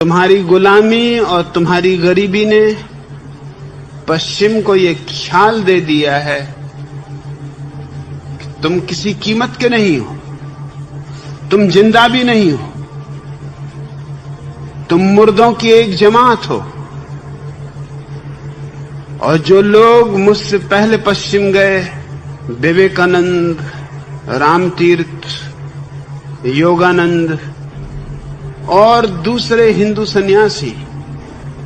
तुम्हारी गुलामी और तुम्हारी गरीबी ने पश्चिम को ये ख्याल दे दिया है कि तुम किसी कीमत के नहीं हो, तुम जिंदा भी नहीं हो, तुम मुर्दों की एक जमात हो। और जो लोग मुझसे पहले पश्चिम गए, विवेकानंद, रामतीर्थ, योगानंद और दूसरे हिंदू सन्यासी,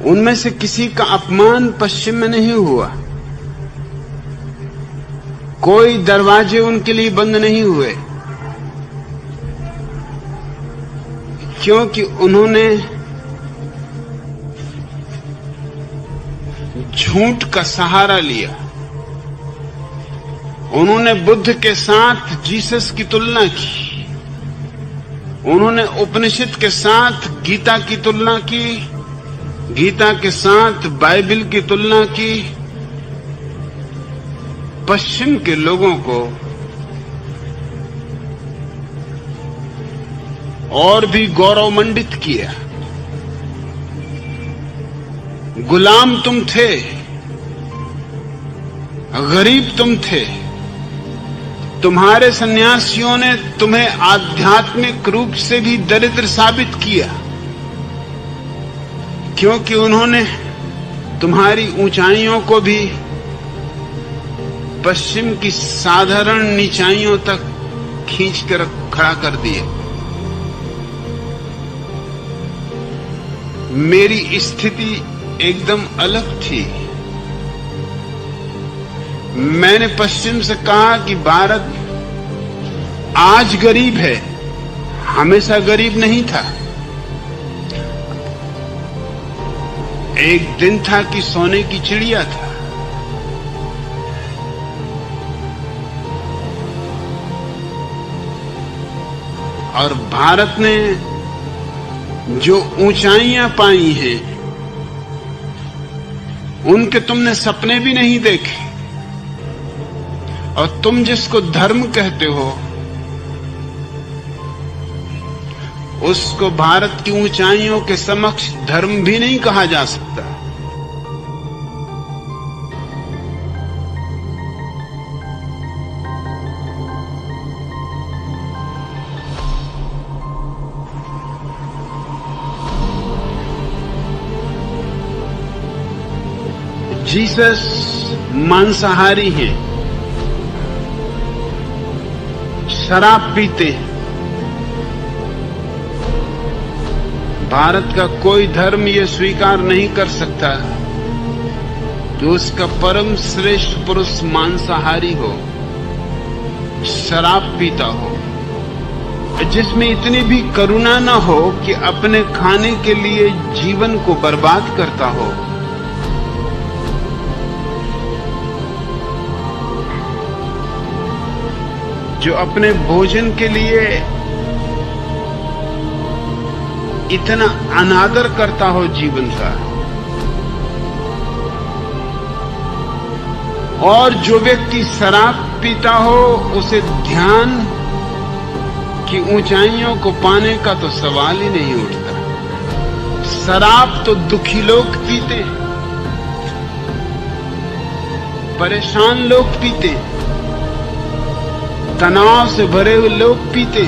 उनमें से किसी का अपमान पश्चिम में नहीं हुआ। कोई दरवाजे उनके लिए बंद नहीं हुए, क्योंकि उन्होंने झूठ का सहारा लिया। उन्होंने बुद्ध के साथ जीसस की तुलना की, उन्होंने उपनिषद के साथ गीता की तुलना की, गीता के साथ बाइबल की तुलना की। पश्चिम के लोगों को और भी गौरवमंडित किया। गुलाम तुम थे, गरीब तुम थे, तुम्हारे सन्यासियों ने तुम्हें आध्यात्मिक रूप से भी दरिद्र साबित किया, क्योंकि उन्होंने तुम्हारी ऊंचाइयों को भी पश्चिम की साधारण नीचाइयों तक खींच कर खड़ा कर दिए। मेरी स्थिति एकदम अलग थी। मैंने पश्चिम से कहा कि भारत आज गरीब है, हमेशा गरीब नहीं था। एक दिन था कि सोने की चिड़िया था। और भारत ने जो ऊंचाइयां पाई हैं, उनके तुमने सपने भी नहीं देखे। और तुम जिसको धर्म कहते हो, उसको भारत की ऊंचाइयों के समक्ष धर्म भी नहीं कहा जा सकता। जीसस मांसाहारी हैं, शराब पीते हैं। भारत का कोई धर्म यह स्वीकार नहीं कर सकता कि उसका परम श्रेष्ठ पुरुष मांसाहारी हो, शराब पीता हो, जिसमें इतनी भी करुणा न हो कि अपने खाने के लिए जीवन को बर्बाद करता हो। जो अपने भोजन के लिए इतना अनादर करता हो जीवन का। और जो व्यक्ति शराब पीता हो, उसे ध्यान की ऊंचाइयों को पाने का तो सवाल ही नहीं उठता। शराब तो दुखी लोग पीते, परेशान लोग पीते, तनाव से भरे हुए लोग पीते,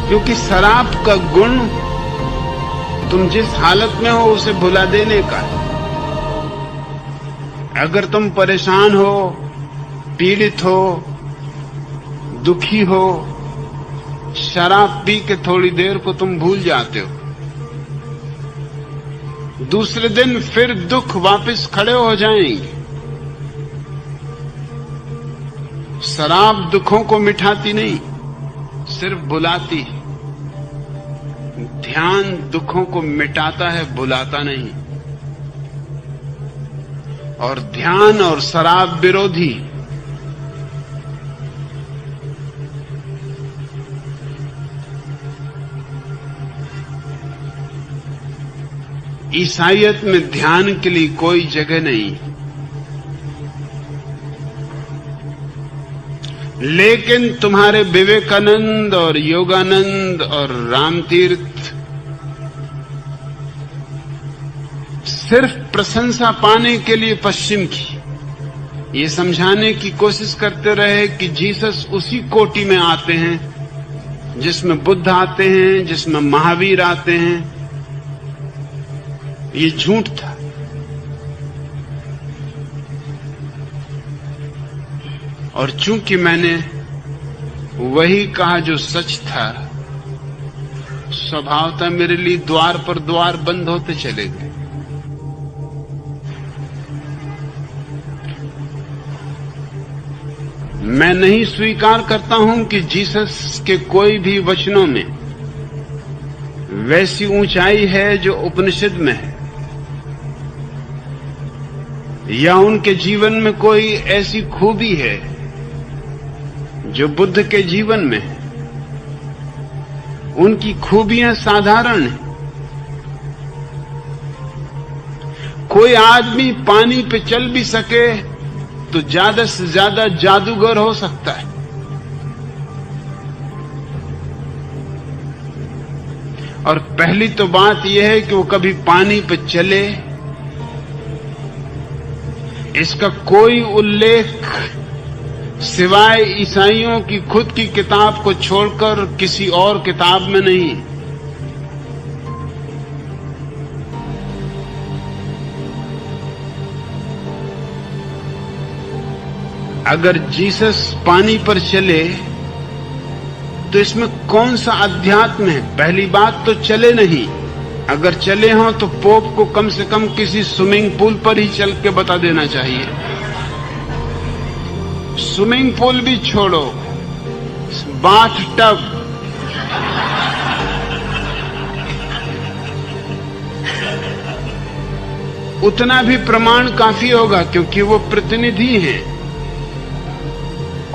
क्योंकि शराब का गुण तुम जिस हालत में हो उसे भुला देने का है। अगर तुम परेशान हो, पीड़ित हो, दुखी हो, शराब पी के थोड़ी देर को तुम भूल जाते हो। दूसरे दिन फिर दुख वापस खड़े हो जाएंगे। शराब दुखों को मिटाती नहीं, सिर्फ बुलाती। ध्यान दुखों को मिटाता है, बुलाता नहीं। और ध्यान और शराब विरोधी। ईसाईयत में ध्यान के लिए कोई जगह नहीं, लेकिन तुम्हारे विवेकानंद और योगानंद और रामतीर्थ सिर्फ प्रशंसा पाने के लिए पश्चिम की ये समझाने की कोशिश करते रहे कि जीसस उसी कोटि में आते हैं जिसमें बुद्ध आते हैं, जिसमें महावीर आते हैं, ये झूठ था। और चूंकि मैंने वही कहा जो सच था, स्वभावतः मेरे लिए द्वार पर द्वार बंद होते चले गए। मैं नहीं स्वीकार करता हूं कि जीसस के कोई भी वचनों में वैसी ऊंचाई है जो उपनिषद में है, या उनके जीवन में कोई ऐसी खूबी है जो बुद्ध के जीवन में है। उनकी खूबियां साधारण हैं। कोई आदमी पानी पे चल भी सके तो ज्यादा से ज्यादा जादूगर हो सकता है। और पहली तो बात यह है कि वो कभी पानी पे चले, इसका कोई उल्लेख सिवाय ईसाइयों की खुद की किताब को छोड़कर किसी और किताब में नहीं। अगर जीसस पानी पर चले तो इसमें कौन सा अध्यात्म है? पहली बात तो चले नहीं। अगर चले हों तो पोप को कम से कम किसी स्विमिंग पूल पर ही चल के बता देना चाहिए। स्विमिंग पूल भी छोड़ो, बाथ टब, उतना भी प्रमाण काफी होगा, क्योंकि वो प्रतिनिधि हैं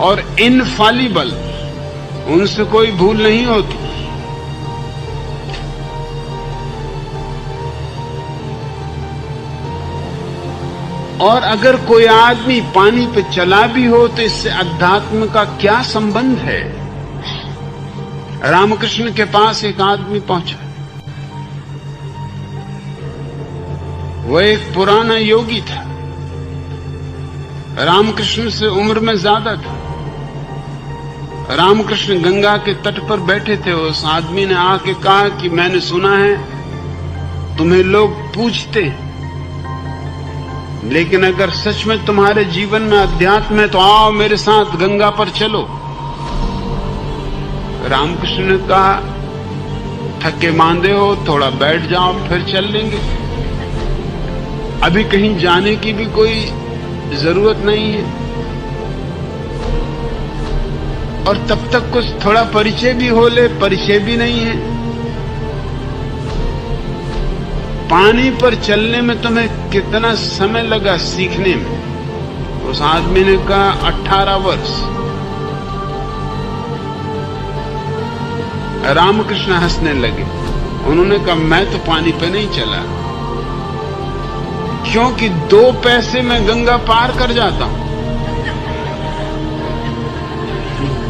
और इनफॉलिबल, उनसे कोई भूल नहीं होती। और अगर कोई आदमी पानी पे चला भी हो तो इससे अध्यात्म का क्या संबंध है? रामकृष्ण के पास एक आदमी पहुंचा। वह एक पुराना योगी था, रामकृष्ण से उम्र में ज्यादा था। रामकृष्ण गंगा के तट पर बैठे थे। उस आदमी ने आके कहा कि मैंने सुना है तुम्हें लोग पूछते हैं, लेकिन अगर सच में तुम्हारे जीवन में अध्यात्म है तो आओ मेरे साथ गंगा पर चलो। रामकृष्ण ने कहा थके मांदे हो, थोड़ा बैठ जाओ, फिर चल लेंगे। अभी कहीं जाने की भी कोई जरूरत नहीं है, और तब तक कुछ थोड़ा परिचय भी हो ले, परिचय भी नहीं है। पानी पर चलने में तुम्हें कितना समय लगा सीखने में? उस आदमी ने कहा 18 वर्ष। रामकृष्ण हंसने लगे। उन्होंने कहा मैं तो पानी पे नहीं चला, क्योंकि 2 पैसे में गंगा पार कर जाता हूं।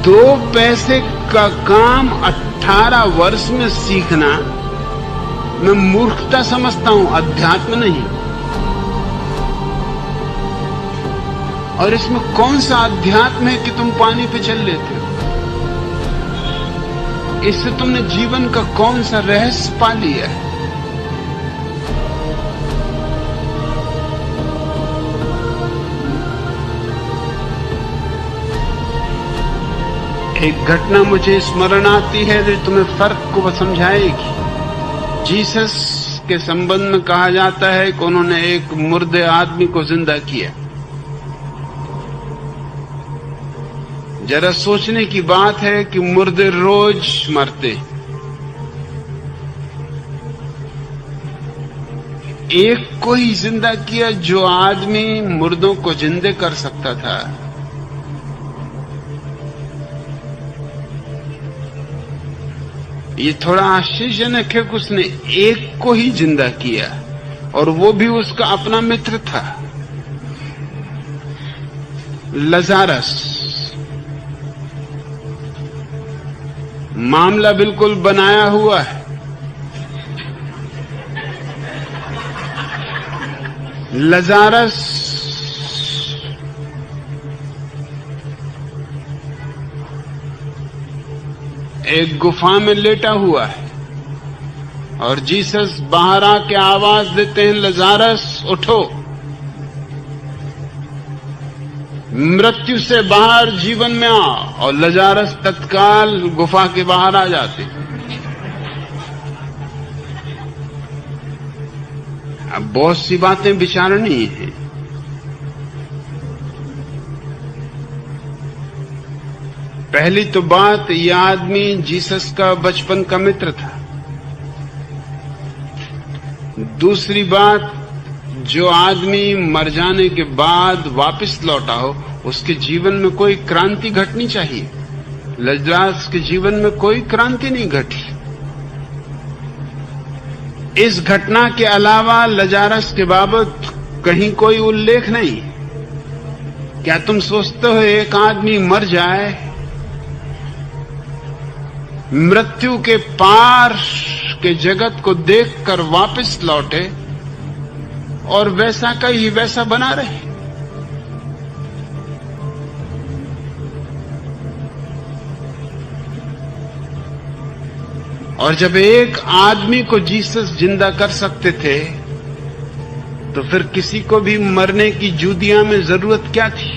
2 पैसे का काम 18 वर्ष में सीखना मैं मूर्खता समझता हूं, अध्यात्म नहीं। और इसमें कौन सा अध्यात्म है कि तुम पानी पे चल लेते हो? इससे तुमने जीवन का कौन सा रहस्य पा लिया है? एक घटना मुझे स्मरण आती है जो तुम्हें फर्क को समझाएगी। जीसस के संबंध में कहा जाता है कि उन्होंने एक मुर्दे आदमी को जिंदा किया। जरा सोचने की बात है कि मुर्दे रोज मरते, एक को ही जिंदा किया जो आदमी मुर्दों को जिंदे कर सकता था। ये थोड़ा आश्चर्यजनक है कि उसने एक को ही जिंदा किया, और वो भी उसका अपना मित्र था, लजारस। मामला बिल्कुल बनाया हुआ है। लजारस एक गुफा में लेटा हुआ है और जीसस बाहर आके आवाज देते हैं, लजारस उठो। मृत्यु से बाहर जीवन में आ, और लजारस तत्काल गुफा के बाहर आ जाते। अब बहुत सी बातें विचारनी है। पहली तो बात, यह आदमी जीसस का बचपन का मित्र था। दूसरी बात, जो आदमी मर जाने के बाद वापस लौटा हो, उसके जीवन में कोई क्रांति घटनी चाहिए। लजारस के जीवन में कोई क्रांति नहीं घटी। इस घटना के अलावा लजारस के बाबत कहीं कोई उल्लेख नहीं। क्या तुम सोचते हो एक आदमी मर जाए, मृत्यु के पार के जगत को देखकर वापस लौटे और वैसा का ही वैसा बना रहे? और जब एक आदमी को जीसस जिंदा कर सकते थे, तो फिर किसी को भी मरने की जुदियां में जरूरत क्या थी?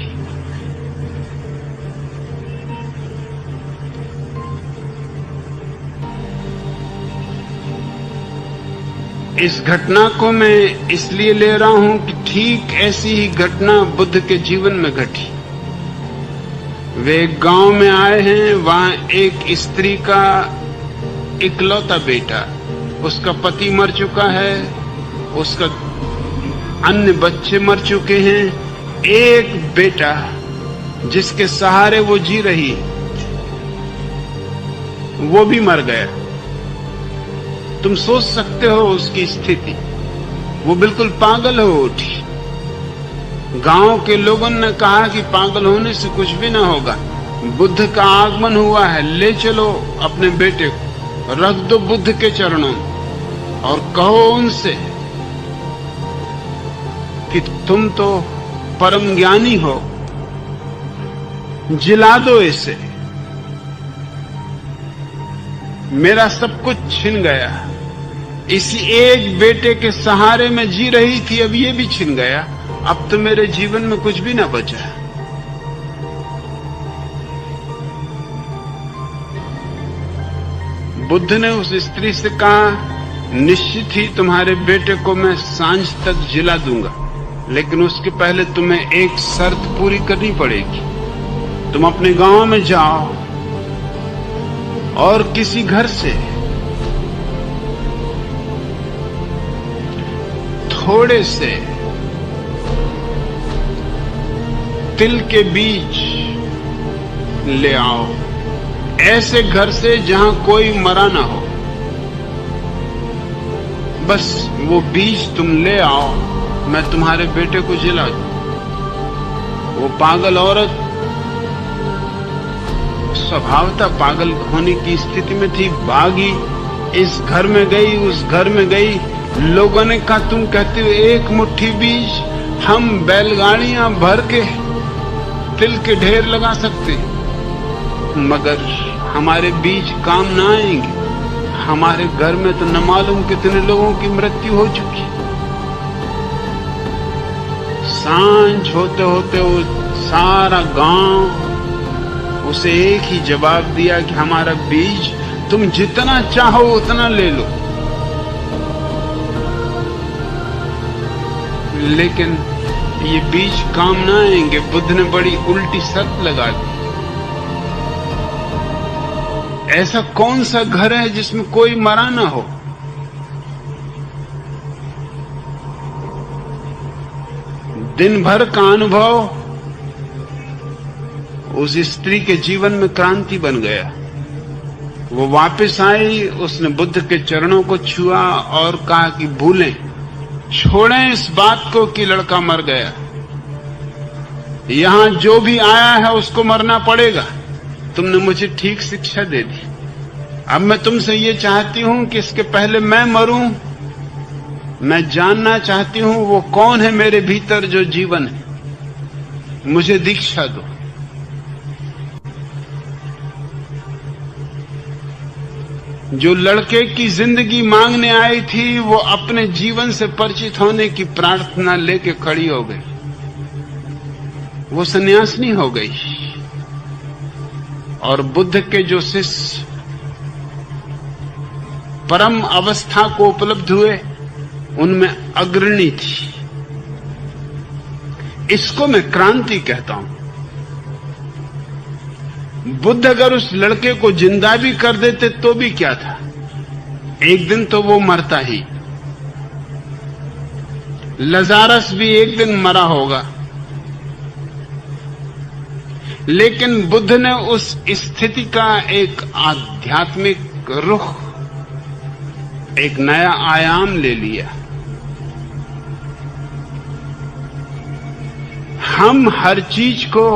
इस घटना को मैं इसलिए ले रहा हूं कि ठीक ऐसी ही घटना बुद्ध के जीवन में घटी। वे एक गांव में आए हैं, वहां एक स्त्री का इकलौता बेटा, उसका पति मर चुका है, उसका अन्य बच्चे मर चुके हैं। एक बेटा जिसके सहारे वो जी रही, वो भी मर गया। तुम सोच सकते हो उसकी स्थिति। वो बिल्कुल पागल हो उठी। गांव के लोगों ने कहा कि पागल होने से कुछ भी ना होगा, बुद्ध का आगमन हुआ है, ले चलो अपने बेटे को, रख दो बुद्ध के चरणों में और कहो उनसे कि तुम तो परम ज्ञानी हो, जिला दो इसे। मेरा सब कुछ छिन गया। इसी एक बेटे के सहारे में जी रही थी, अब ये भी छिन गया। अब तो मेरे जीवन में कुछ भी ना बचा। बुद्ध ने उस स्त्री से कहा, निश्चित ही तुम्हारे बेटे को मैं सांझ तक जिला दूंगा, लेकिन उसके पहले तुम्हें एक शर्त पूरी करनी पड़ेगी। तुम अपने गांव में जाओ और किसी घर से थोड़े से तिल के बीज ले आओ, ऐसे घर से जहां कोई मरा ना हो। बस वो बीज तुम ले आओ, मैं तुम्हारे बेटे को जिला दूं। वो पागल औरत स्वभावतः पागल होने की स्थिति में थी, भागी, इस घर में गई, उस घर में गई। लोगों ने कहा, तुम कहते हो एक मुट्ठी बीज हम बैलगाड़ियां भर के तिल के ढेर लगा सकते, मगर हमारे बीज काम ना आएंगे। हमारे घर में तो न मालूम कितने लोगों की मृत्यु हो चुकी। सांझ होते होते वो सारा गांव उसे एक ही जवाब दिया कि हमारा बीज तुम जितना चाहो उतना ले लो, लेकिन ये बीज काम ना आएंगे। बुद्ध ने बड़ी उल्टी शर्त लगा दी। ऐसा कौन सा घर है जिसमें कोई मरा ना हो? दिन भर का अनुभव उस स्त्री के जीवन में क्रांति बन गया। वो वापस आई, उसने बुद्ध के चरणों को छुआ और कहा कि भूलें, छोड़ें इस बात को कि लड़का मर गया। यहां जो भी आया है उसको मरना पड़ेगा। तुमने मुझे ठीक शिक्षा दे दी। अब मैं तुमसे ये चाहती हूं कि इसके पहले मैं मरूं, मैं जानना चाहती हूं वो कौन है मेरे भीतर जो जीवन है, मुझे दीक्षा दो। जो लड़के की जिंदगी मांगने आई थी वो अपने जीवन से परिचित होने की प्रार्थना लेके खड़ी हो गई। वो सन्यासिनी हो गई। और बुद्ध के जो शिष्य परम अवस्था को उपलब्ध हुए उनमें अग्रणी थी। इसको मैं क्रांति कहता हूं। बुद्ध अगर उस लड़के को जिंदा भी कर देते तो भी क्या था, एक दिन तो वो मरता ही। लजारस भी एक दिन मरा होगा। लेकिन बुद्ध ने उस स्थिति का एक आध्यात्मिक रुख, एक नया आयाम ले लिया। हम हर चीज को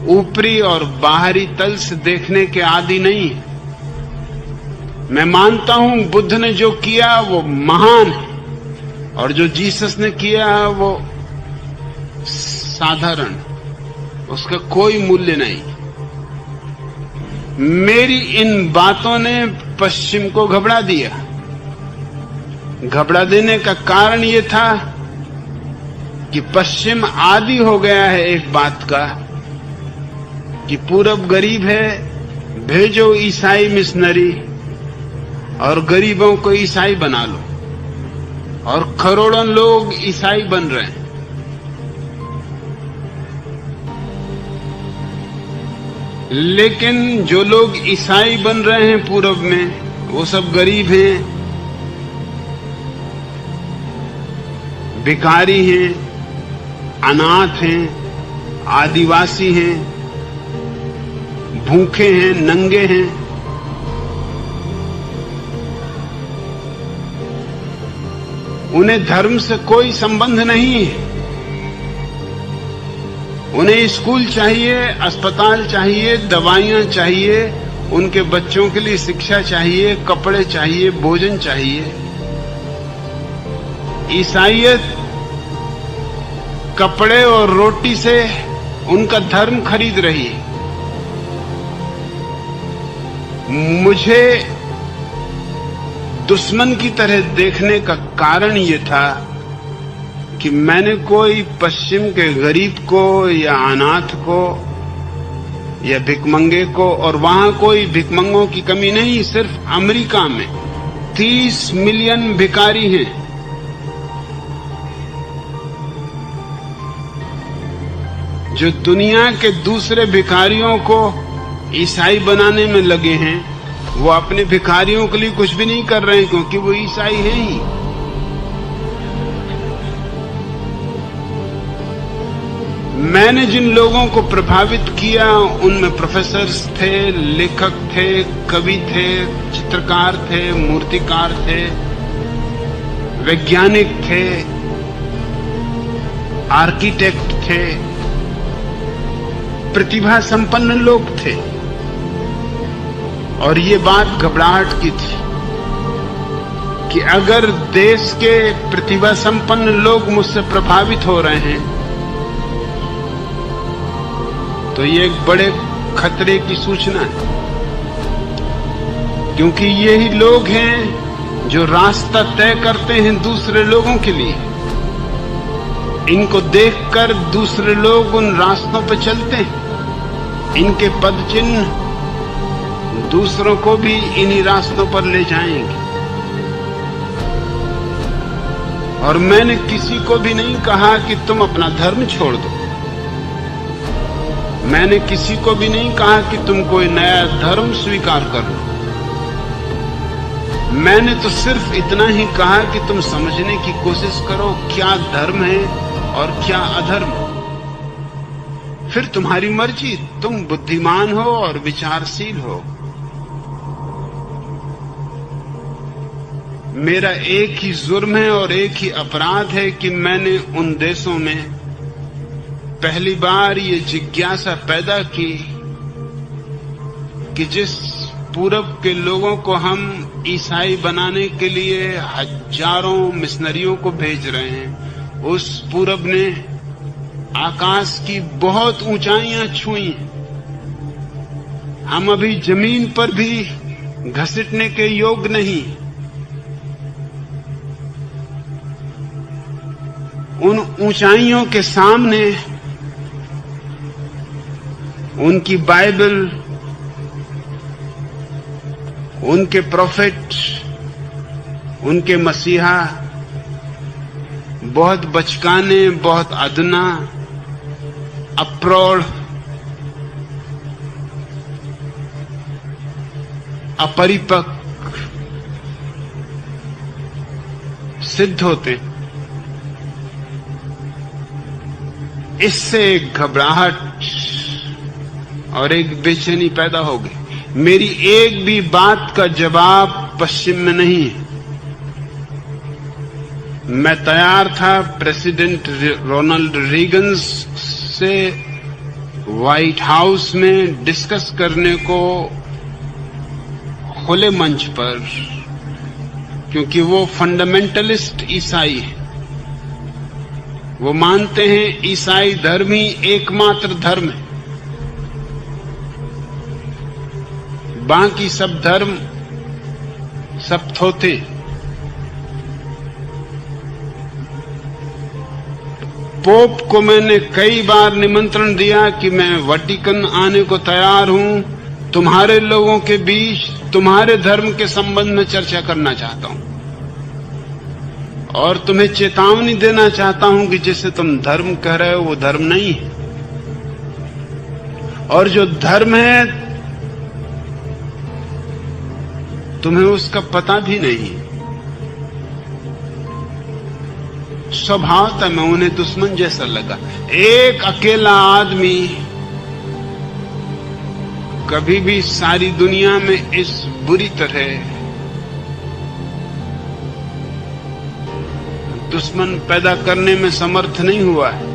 ऊपरी और बाहरी तल से देखने के आदी नहीं। मैं मानता हूं बुद्ध ने जो किया वो महान है और जो जीसस ने किया वो साधारण, उसका कोई मूल्य नहीं। मेरी इन बातों ने पश्चिम को घबरा दिया। घबरा देने का कारण ये था कि पश्चिम आदी हो गया है एक बात का कि पूरब गरीब है, भेजो ईसाई मिशनरी और गरीबों को ईसाई बना लो, और करोड़ों लोग ईसाई बन रहे हैं। लेकिन जो लोग ईसाई बन रहे हैं पूरब में, वो सब गरीब हैं, भिखारी हैं, अनाथ हैं, आदिवासी हैं, भूखे हैं, नंगे हैं। उन्हें धर्म से कोई संबंध नहीं है। उन्हें स्कूल चाहिए, अस्पताल चाहिए, दवाइयां चाहिए, उनके बच्चों के लिए शिक्षा चाहिए, कपड़े चाहिए, भोजन चाहिए। ईसाईयत कपड़े और रोटी से उनका धर्म खरीद रही है। मुझे दुश्मन की तरह देखने का कारण ये था कि मैंने कोई पश्चिम के गरीब को या अनाथ को या भिखमंगे को, और वहां कोई भिखमंगों की कमी नहीं, सिर्फ अमेरिका में 30 मिलियन भिखारी हैं। जो दुनिया के दूसरे भिखारियों को ईसाई बनाने में लगे हैं, वो अपने भिखारियों के लिए कुछ भी नहीं कर रहे हैं, क्योंकि वो ईसाई हैं ही। मैंने जिन लोगों को प्रभावित किया उनमें प्रोफेसर्स थे, लेखक थे, कवि थे, चित्रकार थे, मूर्तिकार थे, वैज्ञानिक थे, आर्किटेक्ट थे, प्रतिभा संपन्न लोग थे। और ये बात घबराहट की थी कि अगर देश के प्रतिभा संपन्न लोग मुझसे प्रभावित हो रहे हैं तो ये एक बड़े खतरे की सूचना है, क्योंकि यही लोग हैं जो रास्ता तय करते हैं दूसरे लोगों के लिए। इनको देखकर दूसरे लोग उन रास्तों पर चलते हैं। इनके पद चिन्ह दूसरों को भी इन्हीं रास्तों पर ले जाएंगे। और मैंने किसी को भी नहीं कहा कि तुम अपना धर्म छोड़ दो। मैंने किसी को भी नहीं कहा कि तुम कोई नया धर्म स्वीकार कर लो। मैंने तो सिर्फ इतना ही कहा कि तुम समझने की कोशिश करो क्या धर्म है और क्या अधर्म। फिर तुम्हारी मर्जी, तुम बुद्धिमान हो और विचारशील हो। मेरा एक ही जुर्म है और एक ही अपराध है कि मैंने उन देशों में पहली बार ये जिज्ञासा पैदा की कि जिस पूरब के लोगों को हम ईसाई बनाने के लिए हजारों मिशनरियों को भेज रहे हैं। उस पूरब ने आकाश की बहुत ऊंचाइयां छुई। हम अभी जमीन पर भी घसीटने के योग्य नहीं। उन ऊंचाइयों के सामने उनकी बाइबल, उनके प्रोफेट, उनके मसीहा बहुत बचकाने, बहुत अदना, अप्रौढ़, अपरिपक्व सिद्ध होते। इससे एक घबराहट और एक बेचैनी पैदा होगी। मेरी एक भी बात का जवाब पश्चिम में नहीं है। मैं तैयार था प्रेसिडेंट रोनाल्ड रीगन से व्हाइट हाउस में डिस्कस करने को खुले मंच पर, क्योंकि वो फंडामेंटलिस्ट ईसाई है। वो मानते हैं ईसाई धर्म ही एकमात्र धर्म है, बाकी सब धर्म सब थोथे। पोप को मैंने कई बार निमंत्रण दिया कि मैं वाटिकन आने को तैयार हूं, तुम्हारे लोगों के बीच तुम्हारे धर्म के संबंध में चर्चा करना चाहता हूं और तुम्हें चेतावनी देना चाहता हूं कि जिसे तुम धर्म कह रहे हो वो धर्म नहीं है, और जो धर्म है तुम्हें उसका पता भी नहीं। स्वभावतः मैं उन्हें दुश्मन जैसा लगा। एक अकेला आदमी कभी भी सारी दुनिया में इस बुरी तरह दुश्मन पैदा करने में समर्थ नहीं हुआ है।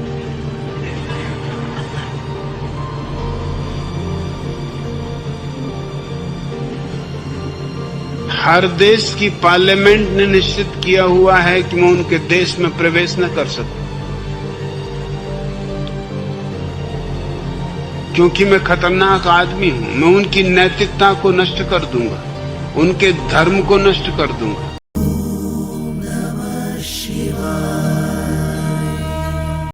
हर देश की पार्लियामेंट ने निश्चित किया हुआ है कि मैं उनके देश में प्रवेश न कर सकूं, क्योंकि मैं खतरनाक आदमी हूं। मैं उनकी नैतिकता को नष्ट कर दूंगा, उनके धर्म को नष्ट कर दूंगा।